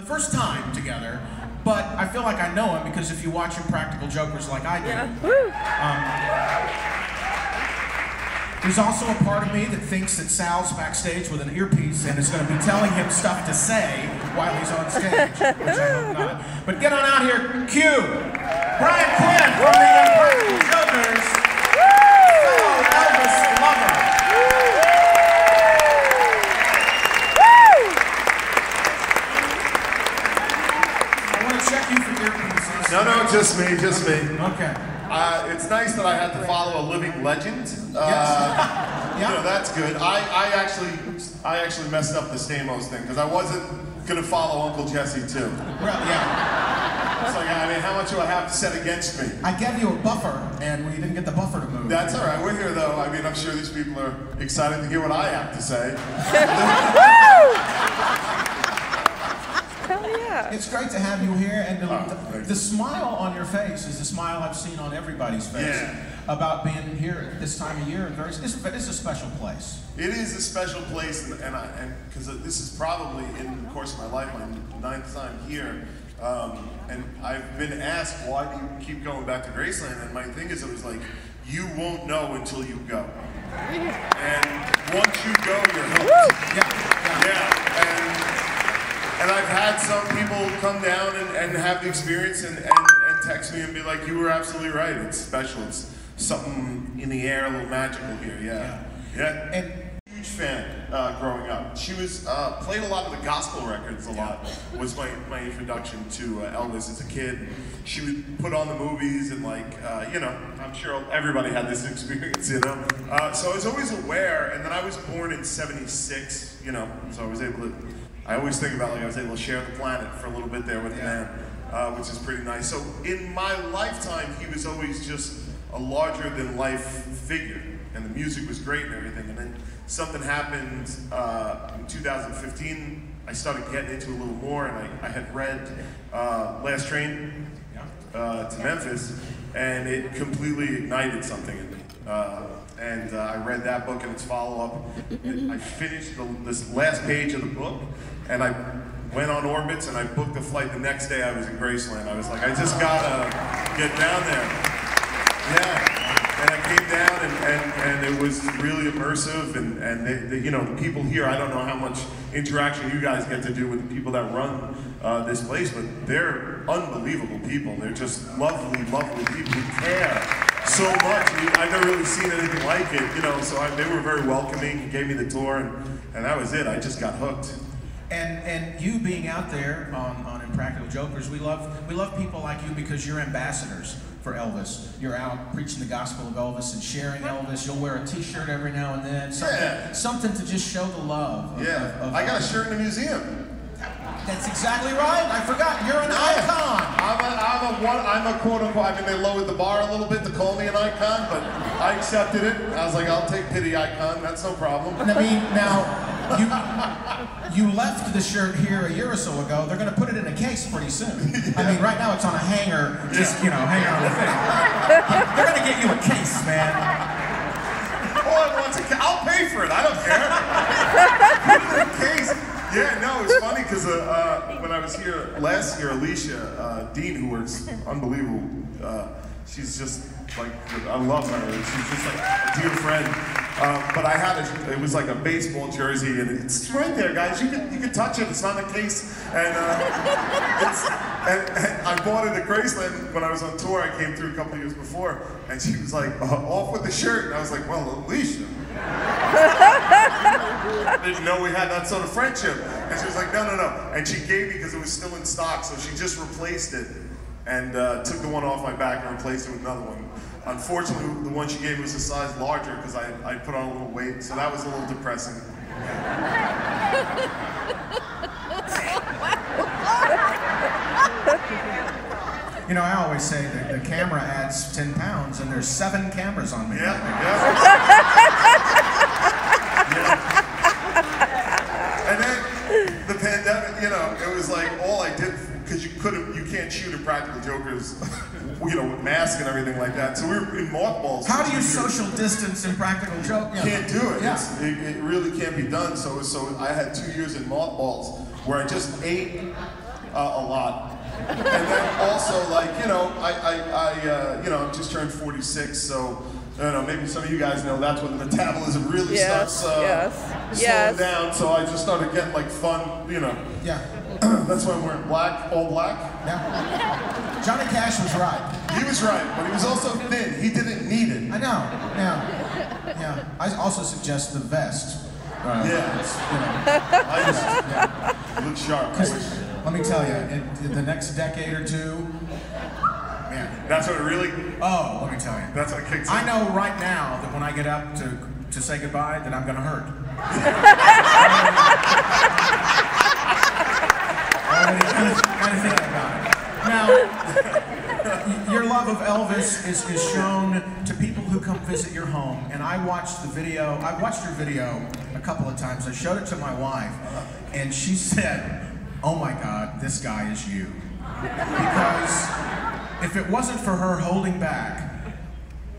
first time together, but I feel like I know him because if you watch Impractical Jokers like I do, there's also a part of me that thinks that Sal's backstage with an earpiece and is going to be telling him stuff to say while he's on stage, which I hope not. But get on out here, Q! Brian Quinn from the Impractical Jokers, fellow Elvis lover. I want to check you for earpieces. No, just me, just me. Okay. It's nice that I had to follow a living legend. Yeah. You know, that's good. I actually messed up the Stamos thing because I wasn't gonna follow Uncle Jesse too. Well, yeah. It's like, I mean, how much do I have set against me? I gave you a buffer, and we didn't get the buffer to move. That's all right. We're here though. I mean, I'm sure these people are excited to hear what I have to say. Hell yeah. It's great to have you here, and the smile on your face is the smile I've seen on everybody's face about being here at this time of year. It's a special place. It is a special place, and because this is probably in the course of my life my 9th time here, and I've been asked why do you keep going back to Graceland, and my thing is always like, you won't know until you go, and once you go, you're hooked. Yeah. And I've had some people come down and have the experience and text me and be like, you were absolutely right, it's special, it's something in the air, a little magical here, yeah. And huge fan growing up. She was, played a lot of the gospel records a lot, was my introduction to Elvis as a kid. She would put on the movies and like, you know, I'm sure everybody had this experience, you know. So I was always aware, and then I was born in '76, you know, so I was able to, I always think about like I was able to share the planet for a little bit there with the man, which is pretty nice. So in my lifetime, he was always just a larger than life figure, and the music was great and everything. And then something happened in 2015. I started getting into it a little more, and I had read Last Train to Memphis, and it completely ignited something in me. And I read that book and its follow-up. I finished this last page of the book, and I went on orbits, and I booked a flight the next day. I was in Graceland. I was like, I just gotta get down there. Yeah, and I came down, and it was really immersive, and they, you know, the people here, I don't know how much interaction you guys get to do with the people that run this place, but they're unbelievable people. They're just lovely, lovely people who care so much. I mean, I've never really seen anything like it, you know, so they were very welcoming and gave me the tour, and that was it. I just got hooked. And you being out there on Impractical Jokers, we love people like you because you're ambassadors for Elvis. You're out preaching the gospel of Elvis and sharing Elvis. You'll wear a t-shirt every now and then. Something to just show the love. I got a shirt in the museum. That's exactly right. I forgot. You're an icon. I'm a quote unquote, I mean, they lowered the bar a little bit to call me an icon, but I accepted it. I was like, I'll take pity icon. That's no problem. I mean, now, you left the shirt here a year or so ago. They're going to put it in a case pretty soon. I mean, right now it's on a hanger, just, you know, hanging on the thing. They're going to get you a case, man. All I want is a case. I'll pay for it. I don't care. Put it in a case. Yeah, no, it was funny because when I was here last year, Alicia Dean, who works unbelievable, she's just like, I love her. She's just like a dear friend. But I had it was like a baseball jersey, and it's right there, guys. You can touch it. It's not in a case. And I bought it at Graceland when I was on tour. I came through a couple of years before, and she was like, off with the shirt. And I was like, well, Alicia. I didn't know we had that sort of friendship. And she was like, no. And she gave me, because it was still in stock, so she just replaced it and took the one off my back and replaced it with another one. Unfortunately, the one she gave me was a size larger because I put on a little weight, so that was a little depressing. You know, I always say that the camera adds 10 pounds, and there's 7 cameras on me. Yeah. And then the pandemic, you know, it was like all I did, because you can't shoot Impractical Jokers, you know, with masks and everything like that. So we were in mothballs. How do you social distance Impractical Jokers? Can't do it. Yeah. It really can't be done. So I had 2 years in mothballs where I just ate A lot. And then also, like, you know, I just turned 46, so, I don't know, maybe some of you guys know that's when the metabolism really starts slowing down, so I just started getting, like, fun, you know. Yeah. That's why I'm wearing black, all black. Yeah. Johnny Cash was right. He was right, but he was also thin. He didn't need it. I know. Yeah. I also suggest the vest. I just look sharp. Let me tell you, in the next decade or two, man. That's what it really. Oh, let me tell you. That's what kicks in. I know right now that when I get up to say goodbye, that I'm gonna hurt. Kind of thinking about it. Now, your love of Elvis is shown to people who come visit your home, and I watched the video. I watched your video a couple of times. I showed it to my wife, and she said, "Oh my God, this guy is you." Because if it wasn't for her holding back,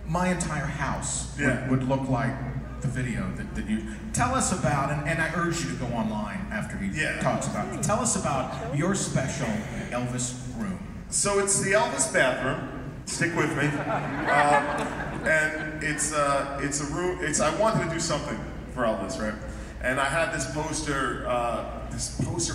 my entire house would look like the video that you tell us about, and I urge you to go online after he talks about it. Tell us about your special Elvis room. So it's the Elvis Bathroom. Stick with me. And it's a room. I wanted to do something for Elvis, right? And I had this poster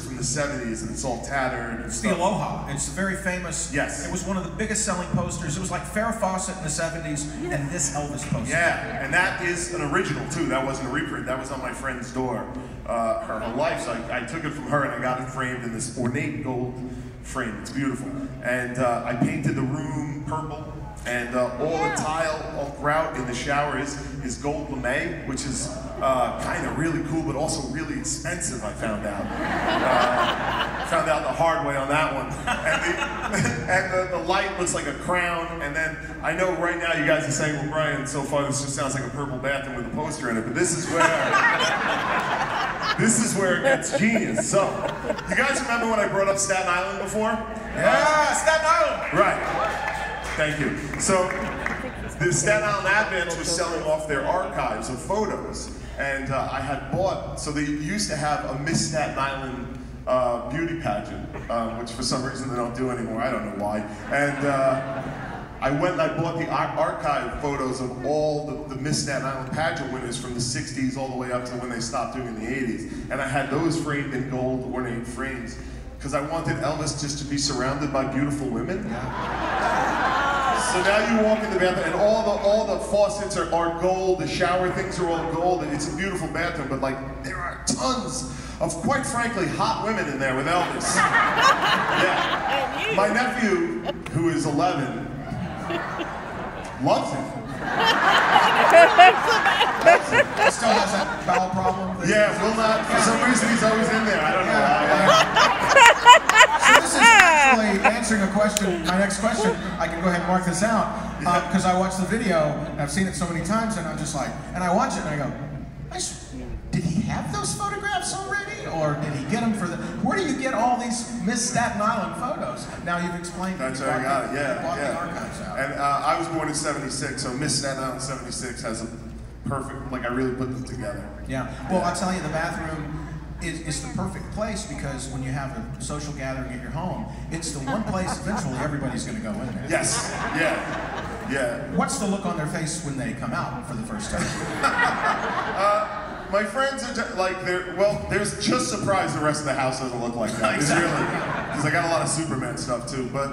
from the 70s, and it's all tattered. It's the Aloha. It's very famous. Yes. It was one of the biggest selling posters. It was like Farrah Fawcett in the 70s, and this Elvis poster. Yeah, and that is an original too. That wasn't a reprint. That was on my friend's door her whole life. So I took it from her, and I got it framed in this ornate gold frame. It's beautiful. And I painted the room purple. And all the tile all throughout in the shower is gold lame, which is kind of really cool, but also really expensive, I found out. Found out the hard way on that one. And the light looks like a crown, and then I know right now you guys are saying, well, Brian, so far this just sounds like a purple bathroom with a poster in it, but this is where it gets genius. So, you guys remember when I brought up Staten Island before? Yeah, Staten Island! Right. Thank you. So, the Staten Island Advance was selling off their archives of photos, and I had bought, so they used to have a Miss Staten Island beauty pageant, which for some reason they don't do anymore, I don't know why, and I went and I bought the archive photos of all the Miss Staten Island pageant winners from the 60s all the way up to when they stopped doing in the 80s, and I had those framed in gold ornate frames, because I wanted Elvis just to be surrounded by beautiful women. So now you walk in the bathroom, and all the faucets are gold, the shower things are all gold, and it's a beautiful bathroom, but like, there are tons of, quite frankly, hot women in there with Elvis. Yeah. My nephew, who is 11, loves him. Still has that bowel problem? Yeah, will not, for some reason he's always in there, I don't know. So this is actually answering a question, my next question. I can go ahead and mark this out, because I watched the video, and I've seen it so many times, and I'm just like, and I watch it and I go, did he have those photographs already? Or did he get them for the, where do you get all these Miss Staten Island photos? Now you've explained it. That's how I got it, Bought the archives out. And I was born in 76, so Miss Staten Island 76 has a perfect, like I really put them together. Yeah, well I'll tell you, the bathroom is the perfect place, because when you have a social gathering at your home, it's the one place eventually everybody's going to go in there. Yes, yeah. What's the look on their face when they come out for the first time? My friends are like, they're just surprised the rest of the house doesn't look like that. Exactly. It's really, because I got a lot of Superman stuff too. But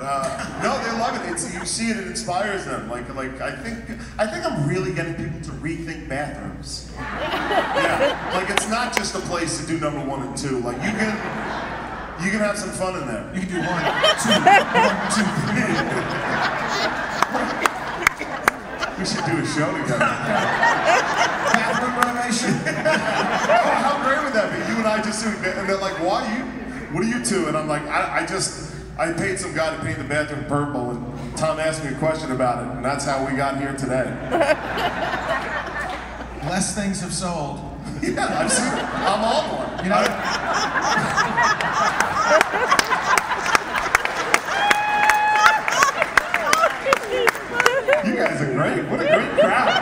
no, they love it. You see it inspires them. Like I think I'm really getting people to rethink bathrooms. Yeah, like it's not just a place to do number 1 and 2. Like you can have some fun in there. You can do 1, 2, 1, 2, 3. We should do a show together. Bathroom renovation. Oh, how great would that be? You and I just doing, and they're like, why you? What are you two? And I'm like, I paid some guy to paint the bathroom purple, and Tom asked me a question about it, and that's how we got here today. Less things have sold. Yeah, I've seen it. I'm on one. You know? You guys are great. What a great crowd.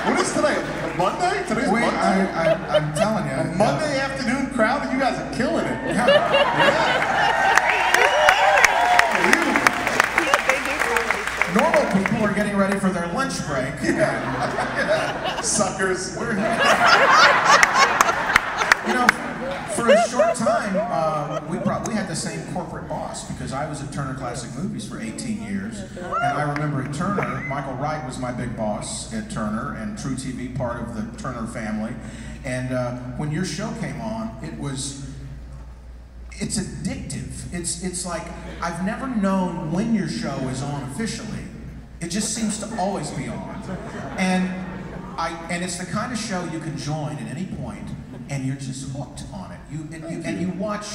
What is today? Monday? Today's Monday? I'm telling you. A Monday afternoon crowd, and you guys are killing it. Yeah. People are getting ready for their lunch break. Yeah. Suckers. We're here. You know, for a short time, we had the same corporate boss because I was at Turner Classic Movies for 18 years. And I remember at Turner, Michael Wright was my big boss at Turner, and True TV, part of the Turner family. And when your show came on, it's addictive. It's like, I've never known when your show is on officially. It just seems to always be on. And it's the kind of show you can join at any point, and you're just hooked on it. And you watch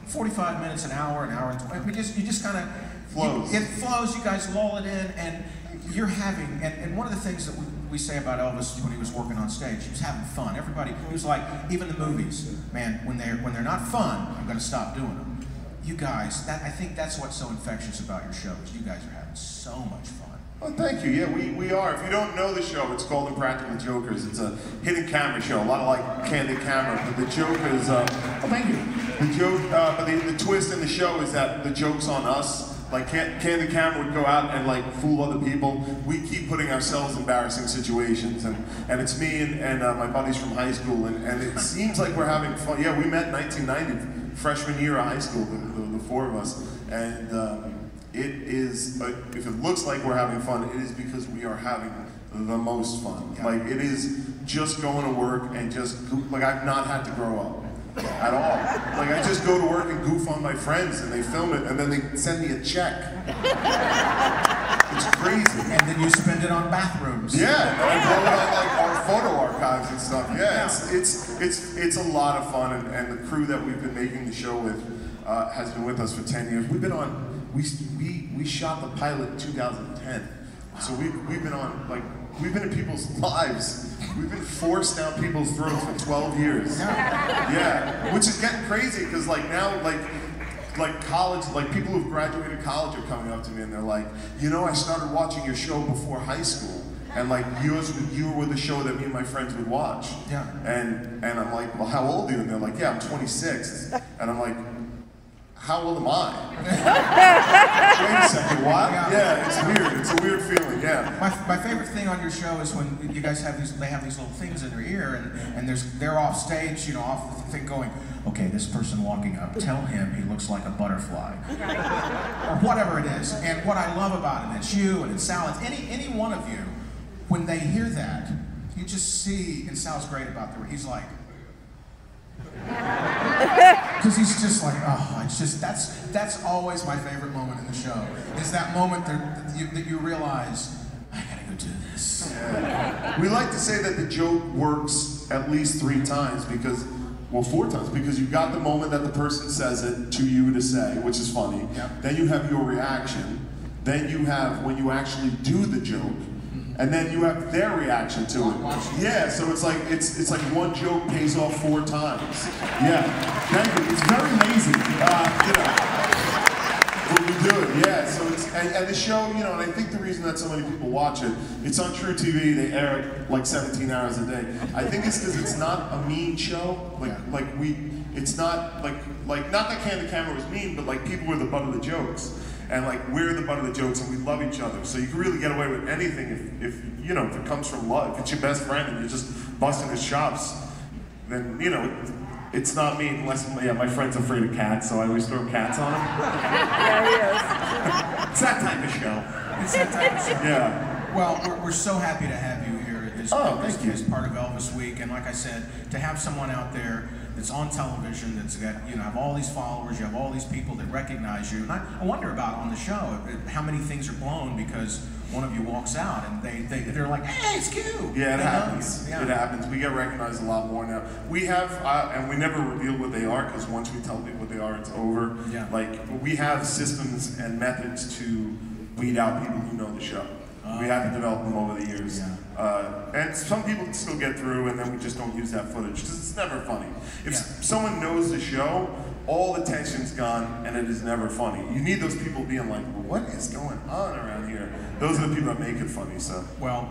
45 minutes, an hour and 20. You just kind of flows. It flows. You guys lull it in, and you're having. And one of the things that we say about Elvis when he was working on stage, he was having fun. Everybody, he was like, even the movies, man. When they're not fun, I'm going to stop doing them. You guys, I think that's what's so infectious about your show. Is you guys are having so much fun. Oh, thank you. Yeah, we are. If you don't know the show, it's called Impractical Jokers. It's a hidden camera show, a lot of like candid camera. But the joke is, oh, thank you. The joke, but the twist in the show is that the joke's on us. Like candid camera would go out and like fool other people. We keep putting ourselves in embarrassing situations, and it's me and my buddies from high school, and it seems like we're having fun. Yeah, we met in 1990, freshman year of high school, the four of us, and. It is, if it looks like we're having fun, it is because we are having the most fun. Yeah. Like, it is just going to work and just, like, I've not had to grow up at all. Like, I just go to work and goof on my friends, and they film it, and then they send me a check. It's crazy. And then you spend it on bathrooms. Yeah, and I blow it on, like, our photo archives and stuff. Yeah, it's a lot of fun, and the crew that we've been making the show with has been with us for 10 years. We've been on, we shot the pilot in 2010. So we've been on, like, we've been in people's lives. We've been forced down people's throats for 12 years. Yeah, which is getting crazy, because like now, like college, like people who've graduated college are coming up to me and they're like, you know, I started watching your show before high school. And like you were the show that me and my friends would watch. Yeah. And I'm like, well, how old are you? And they're like, yeah, I'm 26. And I'm like, how old am I? Wait a second, what? Yeah, it's weird. It's a weird feeling, yeah. My favorite thing on your show is when you guys have they have these little things in their ear, and they're off stage, you know, off the thing going, okay, this person walking up, tell him he looks like a butterfly. Or whatever it is. And what I love about it, it's you and it's Sal, it's any one of you, when they hear that, you just see, and Sal's great about he's like, because he's just like, oh, it's just, that's always my favorite moment in the show, is that moment that you realize, I gotta go do this. Yeah. We like to say that the joke works at least 3 times because, well, 4 times, because you got the moment that the person says it to you to say, which is funny. Yep. Then you have your reaction. Then you have when you actually do the joke. And then you have their reaction to it. Yeah, so it's like one joke pays off 4 times. Yeah, thank you. It's very amazing. You know, when we do it. Yeah, so it's and the show, you know, and I think the reason that so many people watch it, it's on True TV. They air it like 17 hours a day. I think it's because it's not a mean show. It's not like not that Candid Camera was mean, but like people were the butt of the jokes. And like we're the butt of the jokes, and we love each other. So you can really get away with anything if you know, if it comes from love. If it's your best friend and you're just busting his chops, then you know it's not me unless my friend's afraid of cats, so I always throw cats on him. Yeah, he is. It's that type of show. It's that type of show. Yeah. Well, we're so happy to have you here as part of Elvis Week, and like I said, to have someone out there that's on television, that's got, you know, have all these followers, you have all these people that recognize you. And I wonder about on the show how many things are blown because one of you walks out and they're like, hey, it's Q. Yeah, it happens. Yeah. It happens. We get recognized a lot more now. We have, and we never reveal what they are because once we tell people what they are, it's over. Yeah. Like, we have systems and methods to weed out people who know the show. We have to develop them over the years. Yeah. And some people can still get through, and then we just don't use that footage, because it's never funny. If someone knows the show, all the tension's gone, and it is never funny. You need those people being like, what is going on around here? Those are the people that make it funny, so. Well,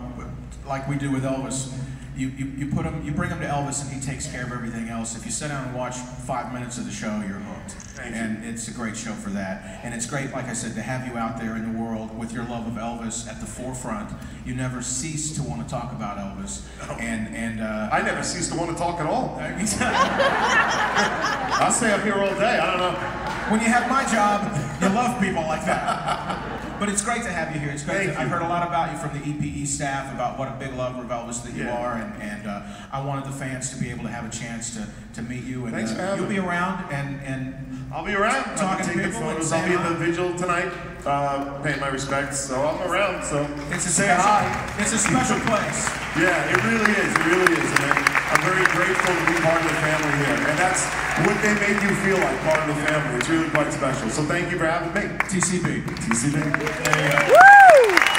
like we do with Elvis, you bring them to Elvis, and he takes care of everything else. If you sit down and watch 5 minutes of the show, you're hooked. And it's a great show for that. And it's great, like I said, to have you out there in the world with your love of Elvis at the forefront. You never cease to want to talk about Elvis. And I never cease to want to talk at all. I'll stay up here all day. I don't know. When you have my job, you love people like that. But it's great to have you here. It's great. I've heard a lot about you from the EPE staff about what a big lover of Elvis that you are, and I wanted the fans to be able to have a chance to meet you. And thanks for having me. You'll be around, and I'll be around. Talking to people. Photos. I'll be at the vigil tonight, paying my respects. So I'm around. So say hi. It's a special place. Yeah, it really is. It really is. And I'm very grateful to be part of the family here, and that's what they make you feel like, part of the family. It's really quite special. So thank you for having me. TCB. TCB. There you go. Woo!